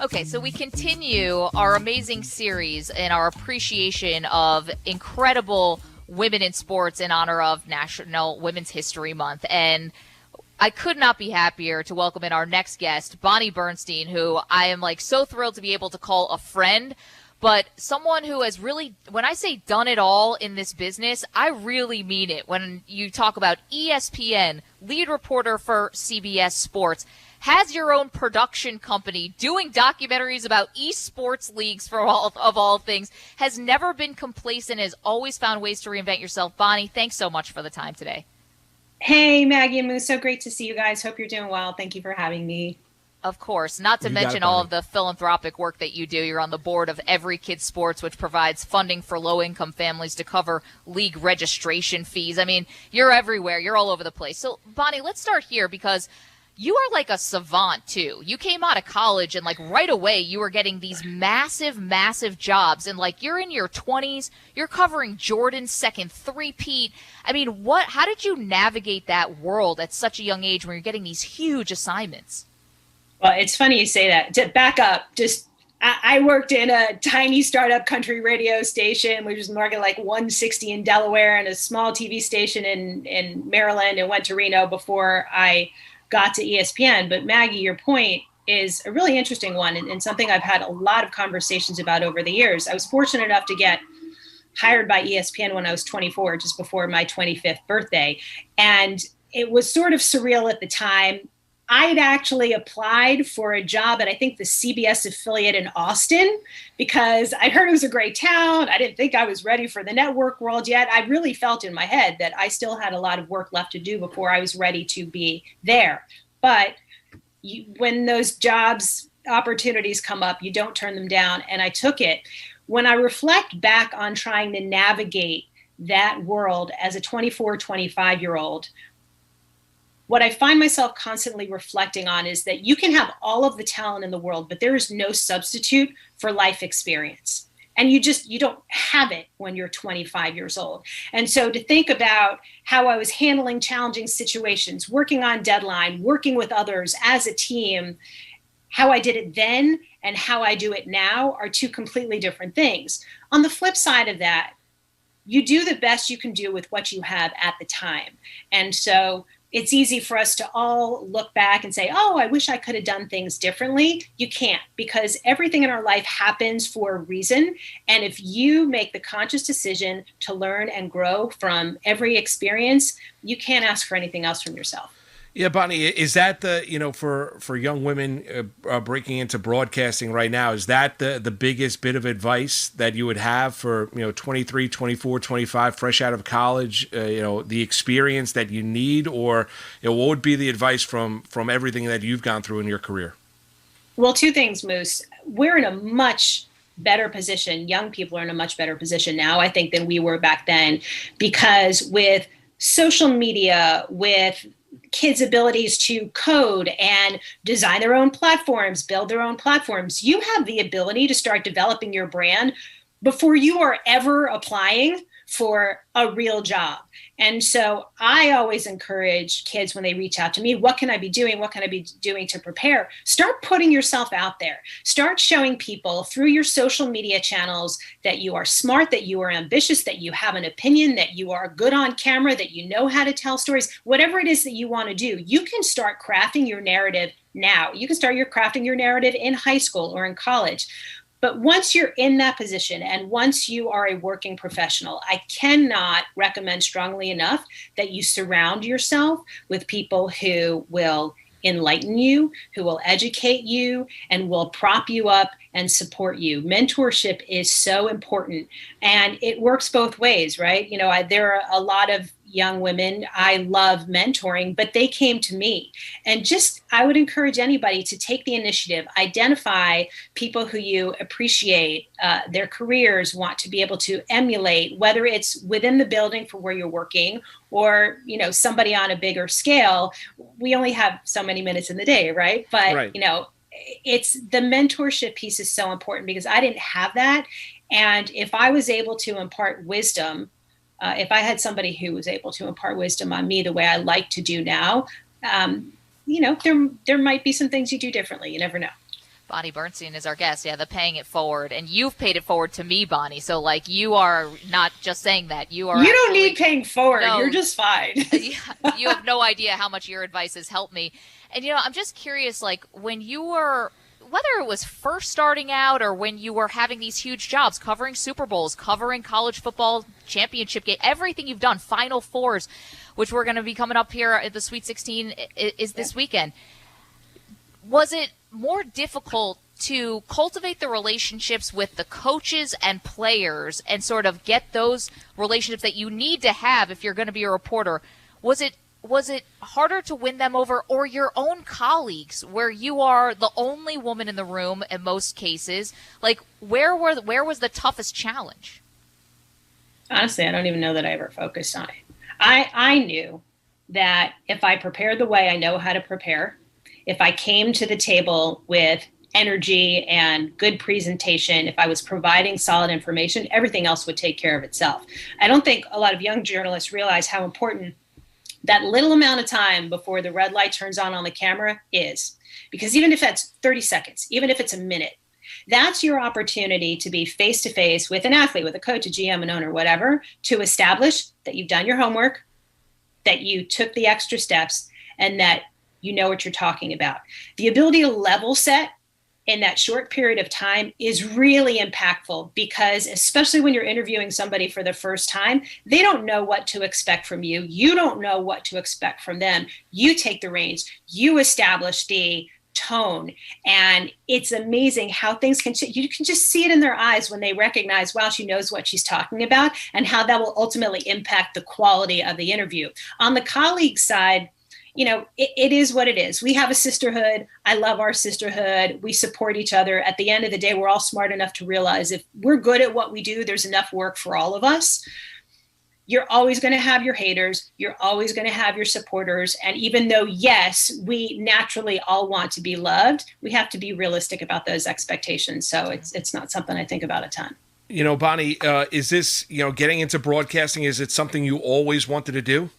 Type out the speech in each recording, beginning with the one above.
Okay, so we continue our amazing series in our appreciation of incredible women in sports in honor of National Women's History Month. And I could not be happier to welcome in our next guest, Bonnie Bernstein, who I am so thrilled to be able to call a friend, but someone who has really, when I say done it all in this business, I really mean it. When you talk about ESPN, lead reporter for CBS Sports, has your own production company, doing documentaries about esports leagues for all things, has never been complacent, has always found ways to reinvent yourself. Bonnie, thanks so much for the time today. Hey, Maggie and Moose, so great to see you guys. Hope you're doing well. Thank you for having me. Of course, not to mention all of the philanthropic work that you do. You're on the board of Every Kid Sports, which provides funding for low-income families to cover league registration fees. I mean, you're everywhere. You're all over the place. So, Bonnie, let's start here because you are like a savant, too. You came out of college and, right away you were getting these massive, massive jobs. And, you're in your 20s. You're covering Jordan's second three-peat. I mean, how did you navigate that world at such a young age when you're getting these huge assignments? Well, it's funny you say that. To back up, I worked in a tiny startup country radio station, which was market 160 in Delaware, and a small TV station in Maryland, and went to Reno before I got to ESPN. But Maggie, your point is a really interesting one and something I've had a lot of conversations about over the years. I was fortunate enough to get hired by ESPN when I was 24, just before my 25th birthday. And it was sort of surreal at the time. I had actually applied for a job at, I think, the CBS affiliate in Austin because I'd heard it was a great town. I didn't think I was ready for the network world yet. I really felt in my head that I still had a lot of work left to do before I was ready to be there. But when those jobs opportunities come up, you don't turn them down. And I took it. When I reflect back on trying to navigate that world as a 24, 25-year-old, what I find myself constantly reflecting on is that you can have all of the talent in the world, but there is no substitute for life experience. And you don't have it when you're 25 years old. And so to think about how I was handling challenging situations, working on deadline, working with others as a team, how I did it then and how I do it now are two completely different things. On the flip side of that, you do the best you can do with what you have at the time. And so it's easy for us to all look back and say, oh, I wish I could have done things differently. You can't, because everything in our life happens for a reason. And if you make the conscious decision to learn and grow from every experience, you can't ask for anything else from yourself. Yeah, Bonnie, is that for young women breaking into broadcasting right now, is that the biggest bit of advice that you would have for, 23, 24, 25, fresh out of college, the experience that you need, or what would be the advice from everything that you've gone through in your career? Well, two things, Moose. We're in a much better position. Young people are in a much better position now, I think, than we were back then, because with social media, with kids' abilities to code and design their own platforms, build their own platforms, you have the ability to start developing your brand before you are ever applying for a real job. And so I always encourage kids when they reach out to me, what can I be doing? What can I be doing to prepare? Start putting yourself out there. Start showing people through your social media channels that you are smart, that you are ambitious, that you have an opinion, that you are good on camera, that you know how to tell stories. Whatever it is that you want to do, you can start crafting your narrative now. You can start crafting your narrative in high school or in college. But once you're in that position and once you are a working professional, I cannot recommend strongly enough that you surround yourself with people who will enlighten you, who will educate you, and will prop you up and support you. Mentorship is so important, and it works both ways, right? There are a lot of young women I love mentoring, but they came to me. And I would encourage anybody to take the initiative, identify people who you appreciate, their careers, want to be able to emulate, whether it's within the building for where you're working or, somebody on a bigger scale. We only have so many minutes in the day, right? But, right. It's the mentorship piece is so important because I didn't have that. And if I was able to impart wisdom, if I had somebody who was able to impart wisdom on me the way I like to do now, there might be some things you do differently. You never know. Bonnie Bernstein is our guest. Yeah, the paying it forward. And you've paid it forward to me, Bonnie. So, like, you are not just saying that. You are. You don't need paying forward. No, you're just fine. You have no idea how much your advice has helped me. And, I'm just curious, like, when you were, whether it was first starting out or when you were having these huge jobs, covering Super Bowls, covering college football championship game, everything you've done, Final Fours, which we're going to be coming up here at the Sweet 16 is this weekend. Was it more difficult to cultivate the relationships with the coaches and players and sort of get those relationships that you need to have if you're going to be a reporter? Was it harder to win them over, or your own colleagues where you are the only woman in the room in most cases? Like, where was the toughest challenge? Honestly, I don't even know that I ever focused on it. I knew that if I prepared the way I know how to prepare, if I came to the table with energy and good presentation, if I was providing solid information, everything else would take care of itself. I don't think a lot of young journalists realize how important that little amount of time before the red light turns on the camera is. Because even if that's 30 seconds, even if it's a minute, that's your opportunity to be face to face with an athlete, with a coach, a GM, an owner, whatever, to establish that you've done your homework, that you took the extra steps, and that you know what you're talking about. The ability to level set in that short period of time is really impactful, because especially when you're interviewing somebody for the first time, they don't know what to expect from you. You don't know what to expect from them. You take the reins, you establish the tone, and it's amazing how things can change. You can just see it in their eyes when they recognize, wow, she knows what she's talking about, and how that will ultimately impact the quality of the interview. On the colleague side, it is what it is. We have a sisterhood. I love our sisterhood. We support each other. At the end of the day, we're all smart enough to realize if we're good at what we do, there's enough work for all of us. You're always going to have your haters. You're always going to have your supporters. And even though, yes, we naturally all want to be loved, we have to be realistic about those expectations. So it's not something I think about a ton. Bonnie, is this, getting into broadcasting, is it something you always wanted to do?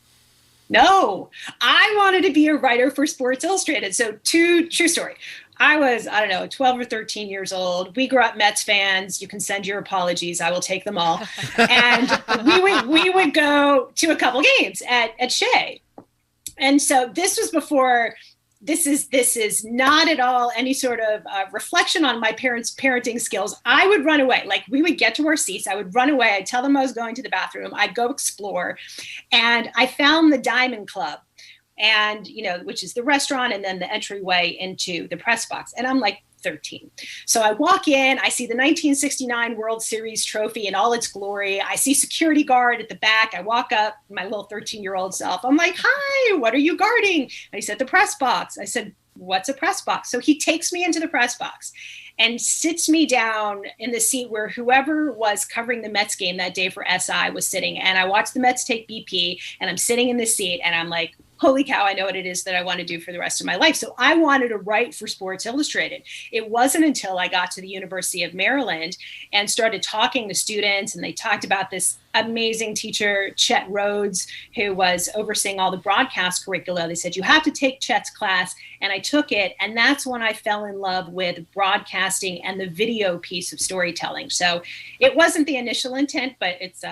No, I wanted to be a writer for Sports Illustrated. So true story. I was, 12 or 13 years old. We grew up Mets fans. You can send your apologies. I will take them all. And we would go to a couple games at Shea. And so this was before, this is not at all any sort of reflection on my parents' parenting skills. I would run away. Like, we would get to our seats. I would run away. I'd tell them I was going to the bathroom. I'd go explore. And I found the Diamond Club, and, which is the restaurant and then the entryway into the press box. And I'm like 13. So I walk in, I see the 1969 World Series trophy in all its glory. I see security guard at the back. I walk up, my little 13-year-old self. I'm like, hi, what are you guarding? And he said, the press box. I said, what's a press box? So he takes me into the press box and sits me down in the seat where whoever was covering the Mets game that day for SI was sitting. And I watched the Mets take BP, and I'm sitting in the seat, and I'm like, holy cow, I know what it is that I want to do for the rest of my life. So I wanted to write for Sports Illustrated. It wasn't until I got to the University of Maryland and started talking to students, and they talked about this amazing teacher, Chet Rhodes, who was overseeing all the broadcast curricula. They said, you have to take Chet's class. And I took it. And that's when I fell in love with broadcasting and the video piece of storytelling. So it wasn't the initial intent, but it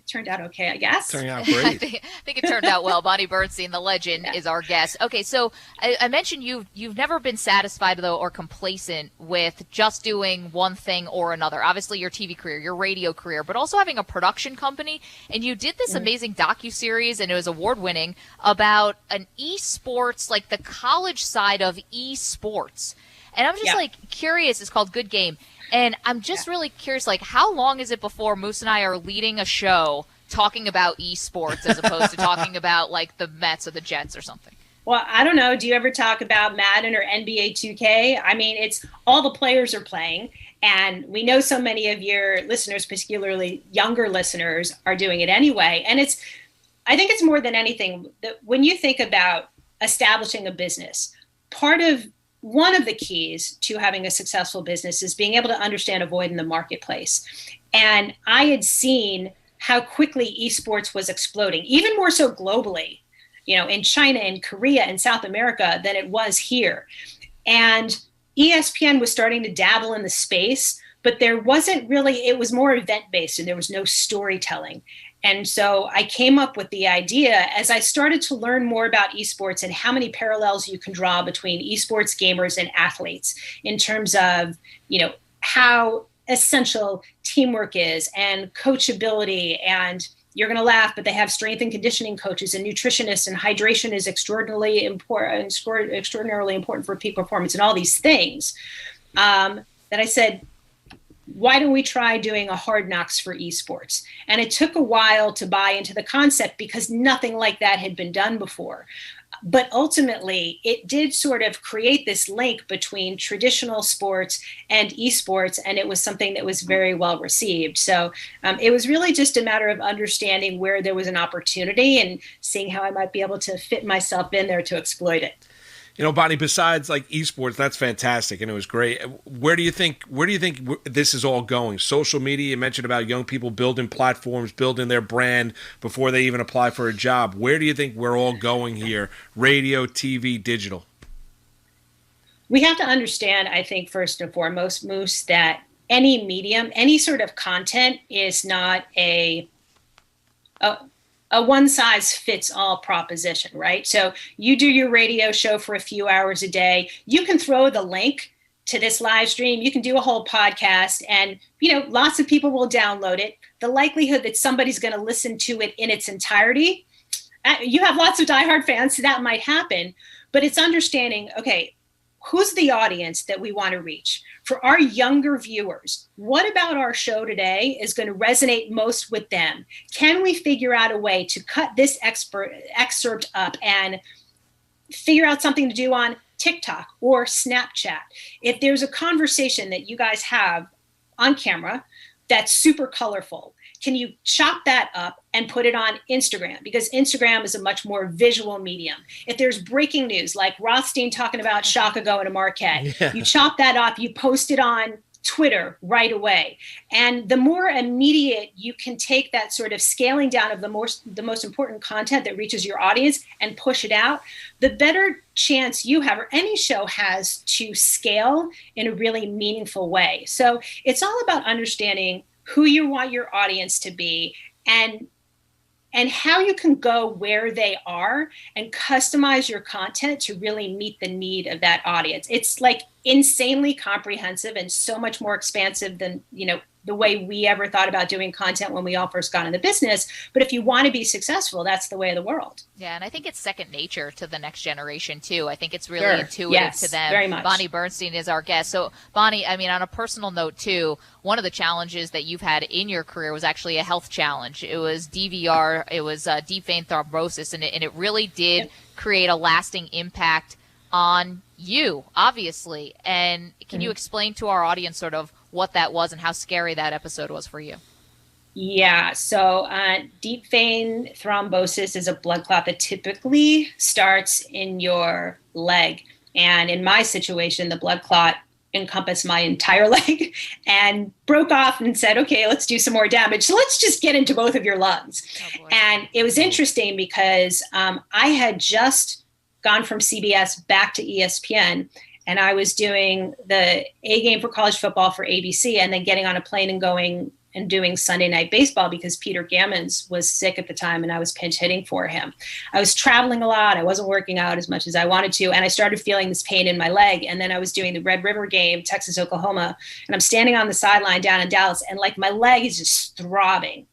turned out okay, I guess. Turned out great. I think it turned out well. Bonnie Bernstein, the legend, is our guest. Okay, so I mentioned you've never been satisfied, though, or complacent with just doing one thing or another. Obviously, your TV career, your radio career, but also having a production company. And you did this amazing docuseries, and it was award-winning, about an esports, like the college side of esports. And I'm just curious. It's called Good Game. And I'm just really curious, like, how long is it before Moose and I are leading a show talking about esports as opposed to talking about, like, the Mets or the Jets or something? Well, I don't know. Do you ever talk about Madden or NBA 2K? I mean, it's all the players are playing. And we know so many of your listeners, particularly younger listeners, are doing it anyway. And I think it's more than anything that when you think about establishing a business, one of the keys to having a successful business is being able to understand a void in the marketplace. And I had seen how quickly esports was exploding, even more so globally, in China and Korea and South America than it was here. And ESPN was starting to dabble in the space, but there wasn't really, it was more event-based and there was no storytelling. And so I came up with the idea as I started to learn more about esports and how many parallels you can draw between esports gamers and athletes in terms of, how essential teamwork is and coachability. And you're going to laugh, but they have strength and conditioning coaches and nutritionists, and hydration is extraordinarily important for peak performance, and all these things that I said, why don't we try doing a Hard Knocks for esports? And it took a while to buy into the concept because nothing like that had been done before. But ultimately, it did sort of create this link between traditional sports and esports, and it was something that was very well received. So it was really just a matter of understanding where there was an opportunity and seeing how I might be able to fit myself in there to exploit it. Bonnie, besides like esports, that's fantastic and it was great. Where do you think this is all going? Social media, you mentioned about young people building platforms, building their brand before they even apply for a job. Where do you think we're all going here? Radio, TV, digital? We have to understand, I think, first and foremost, Moose, that any medium, any sort of content is not a one-size-fits-all proposition, right? So you do your radio show for a few hours a day. You can throw the link to this live stream. You can do a whole podcast, and lots of people will download it. The likelihood that somebody's going to listen to it in its entirety, you have lots of diehard fans, so that might happen. But it's understanding, okay, who's the audience that we want to reach? For our younger viewers, what about our show today is going to resonate most with them? Can we figure out a way to cut this excerpt up and figure out something to do on TikTok or Snapchat? If there's a conversation that you guys have on camera that's super colorful, can you chop that up and put it on Instagram? Because Instagram is a much more visual medium. If there's breaking news, like Rothstein talking about Shaka going to Marquette, you chop that up, you post it on Twitter right away. And the more immediate you can take that sort of scaling down of the most important content that reaches your audience and push it out, the better chance you have, or any show has, to scale in a really meaningful way. So it's all about understanding who you want your audience to be and how you can go where they are and customize your content to really meet the need of that audience. It's like insanely comprehensive and so much more expansive than, the way we ever thought about doing content when we all first got into business. But if you want to be successful, that's the way of the world. Yeah, and I think it's second nature to the next generation, too. I think it's really intuitive to them. Very much. Bonnie Bernstein is our guest. So, Bonnie, on a personal note, too, one of the challenges that you've had in your career was actually a health challenge. It was DVR, it was deep vein thrombosis, and it really did create a lasting impact on you, obviously. And can you explain to our audience sort of what that was and how scary that episode was for you? Yeah, so deep vein thrombosis is a blood clot that typically starts in your leg. And in my situation, the blood clot encompassed my entire leg and broke off and said, okay, let's do some more damage. So let's just get into both of your lungs. Oh, and it was interesting because I had just gone from CBS back to ESPN, and I was doing the A game for college football for ABC, and then getting on a plane and going and doing Sunday Night Baseball because Peter Gammons was sick at the time and I was pinch hitting for him. I was traveling a lot. I wasn't working out as much as I wanted to. And I started feeling this pain in my leg. And then I was doing the Red River game, Texas, Oklahoma. And I'm standing on the sideline down in Dallas, and like my leg is just throbbing.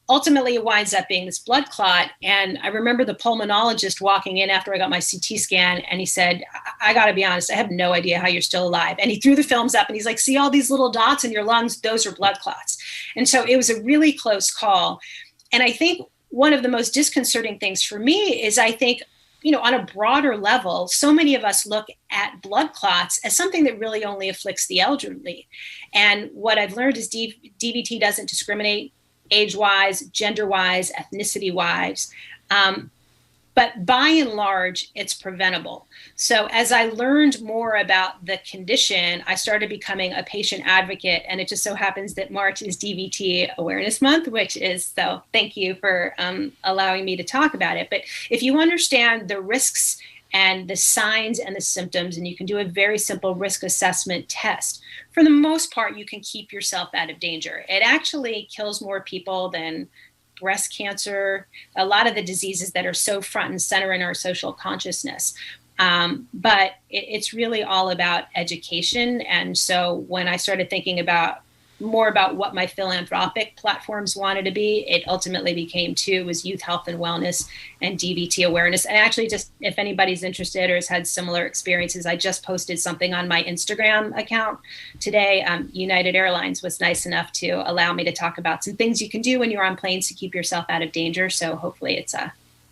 Ultimately, it winds up being this blood clot. And I remember the pulmonologist walking in after I got my CT scan, and he said, I got to be honest, I have no idea how you're still alive. And he threw the films up and he's like, see all these little dots in your lungs? Those are blood clots. And so it was a really close call. And I think one of the most disconcerting things for me is I think, on a broader level, so many of us look at blood clots as something that really only afflicts the elderly. And what I've learned is DVT doesn't discriminate age-wise, gender-wise, ethnicity-wise. But by and large, it's preventable. So as I learned more about the condition, I started becoming a patient advocate. And it just so happens that March is DVT Awareness Month, so thank you for allowing me to talk about it. But if you understand the risks and the signs and the symptoms, and you can do a very simple risk assessment test. For the most part, you can keep yourself out of danger. It actually kills more people than breast cancer, a lot of the diseases that are so front and center in our social consciousness. But it's really all about education. And so when I started thinking more about what my philanthropic platforms wanted to be, it ultimately became was youth health and wellness and DVT awareness. And actually, just if anybody's interested or has had similar experiences, I just posted something on my Instagram account today. United Airlines was nice enough to allow me to talk about some things you can do when you're on planes to keep yourself out of danger. So hopefully it's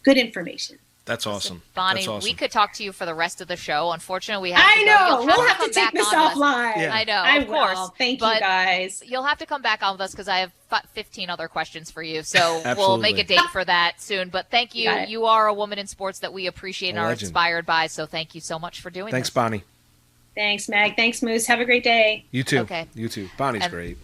good information. That's awesome. Bonnie, That's awesome. We could talk to you for the rest of the show. Unfortunately, we have I to know. go. We'll have to take this offline. Yeah. I know. I of course. will. Thank you, guys. You'll have to come back on with us because I have 15 other questions for you. So we'll Absolutely. make a date for that soon. But thank you. You are a woman in sports that we appreciate and are legend. inspired by. So thank you so much for doing Thanks, this. Bonnie. Thanks, Mag. Thanks, Moose. Have a great day. You too. Okay. You too. Bonnie's great.